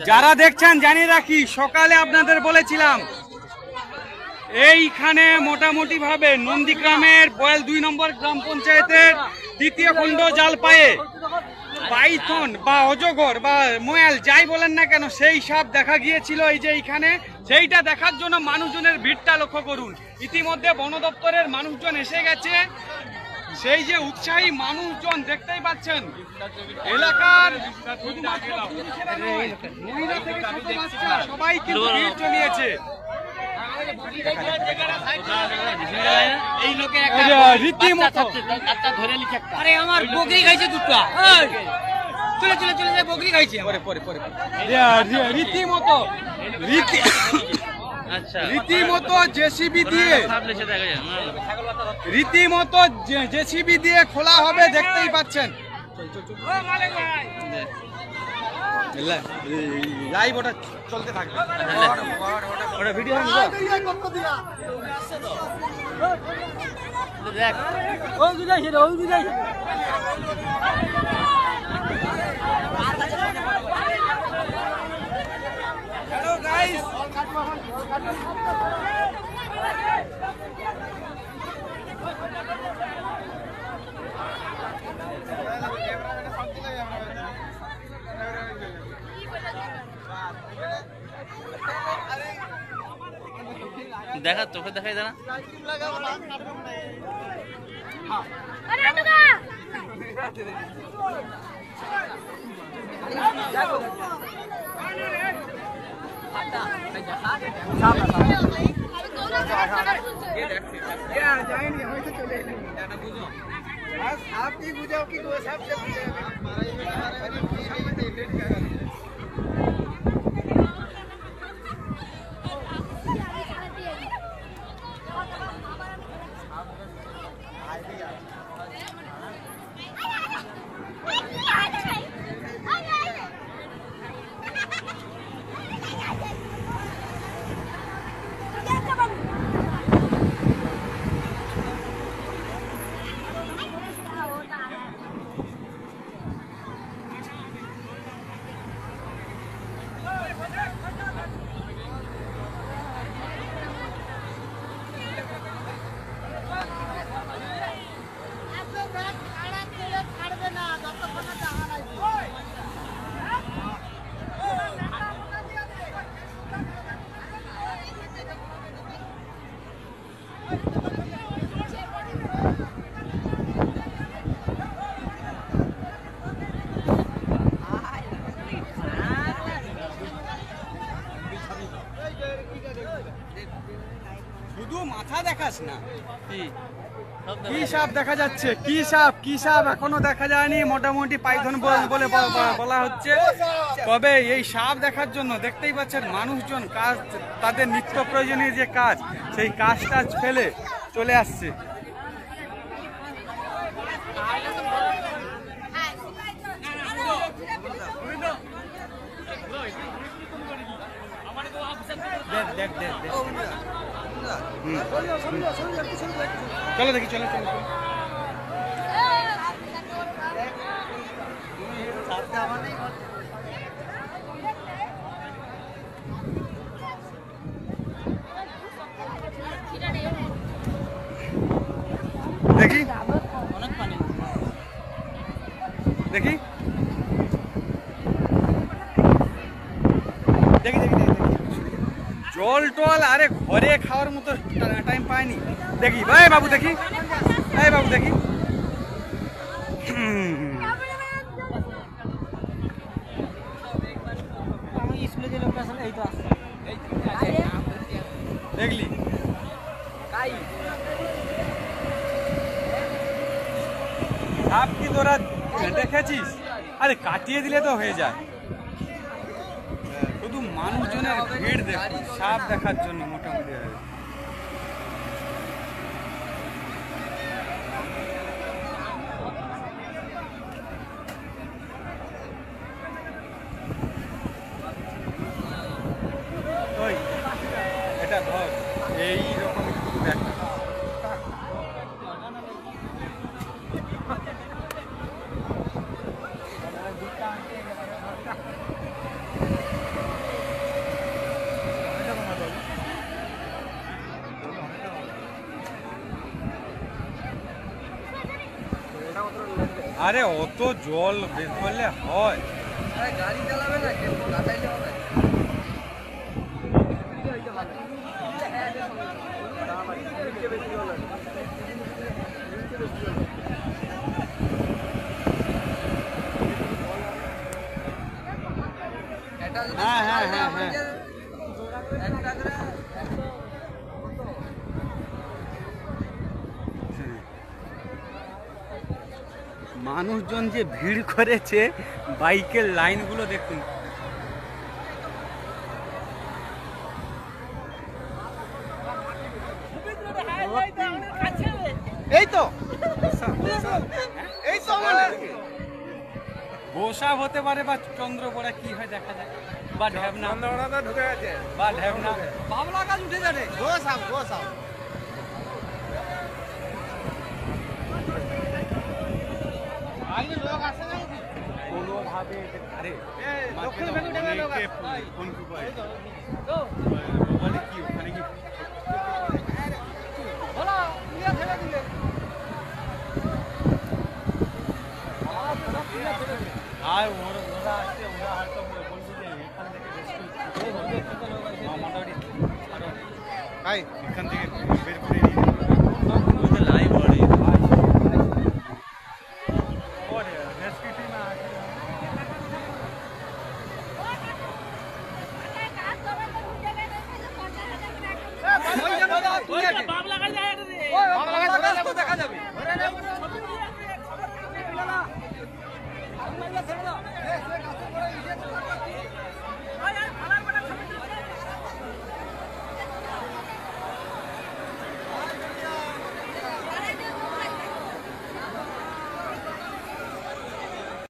যারা দেখছেন জানিয়ে রাখি, সকালে আপনাদের বলেছিলাম এইখানে মোটামুটি ভাবে নন্দীগ্রামের বয়েল 2 নম্বর গ্রাম পঞ্চায়েতের দ্বিতীয় খণ্ড জালপায়ে পাইথন বা অজগর বা মোয়াল যাই বলেন না কেন সেই সাপ দেখা গিয়েছিল এই যে এইখানে। সেইটা দেখার জন্য মানুষজনের ভিড়টা লক্ষ্য করুন। ইতিমধ্যে বন দপ্তরের মানুষজন এসে গেছে। সেই যে উৎসাহী মানুষজন দেখতেই পাচ্ছেন, এলাকার শুধুমাত্র পুরুষেরা নয়, মহিলা থেকে ছোট বাচ্চা সবাই কিন্তু ভিড় জমিয়েছে। রীতিমতো আরে আমার বকরি খাইছে দুটো, চলে চলে চলে যায় বকরি খাইছে। রীতিমতো রীতিমতো জেসিবি দিয়ে খোলা হবে, দেখতেই পাচ্ছেন। লাইভ ওটা চলতে থাকবে, ওটা ভিডিও হ্যালো গাইস, দেখা তোকে দেখাই দেনা। আপনি বুঝাও কি শুধু মাথা দেখাস না, কি সাপ দেখা যাচ্ছে, কি সাপ এখনো দেখা যায়নি। মোটামুটি পাইথন বলে বলা হচ্ছে। তবে এই সাপ দেখার জন্য দেখতেই পাচ্ছেন মানুষজন কাজ, তাদের নিত্য প্রয়োজনীয় যে কাজ, সেই কাজটা ফেলে চলে আসছে। চলো দেখি, চলো চলো দেখি দেখি দেখি দেখি জল টল আরে ঘরে খাওয়ার মতো টাইম পাইনি। দেখি ভাই বাবু, দেখি এই বাবু দেখি, দেখলি সাপ কি তোরা দেখেছিস? আরে কাটিয়ে দিলে তো হয়ে যায়। শুধু মানুষজনের ভিড় দেখুন সাপ দেখার জন্য। মোটামুটি ওই এটা ধর এইরকম দেখা। আরে অত জল বের করলে হয়? গাড়ি চালাবে না, কিন্তু গাড়াইলে হবে। হ্যাঁ হ্যাঁ হ্যাঁ হ্যাঁ। মানুষজন যে ভিড় করেছে, বাইকের লাইনগুলো দেখুন। এই তো এই তো গোসাপ হতে পারে বা চন্দ্রপড়া, কি হয় দেখা যায়, বা ঢ্যাবনা ঢুকে গেছে। বা ঢ্যাবনা। বাবলা গাছ উঠে যাবে। গোসাপ গোসাপ। কোনোভাবে আরে দক্ষিণ ভেঙে লোক আছে। ফোন বলে কি ওখানে কি বলো নিয়ে ফেলে দিলে। আর ওরা আসছে, ওরা হয়তো বলছে যে এখান থেকে মোটামুটি আরো এখান থেকে বের করে নিয়ে লাইভ বাবলা গাড়ি দেখা যাবে।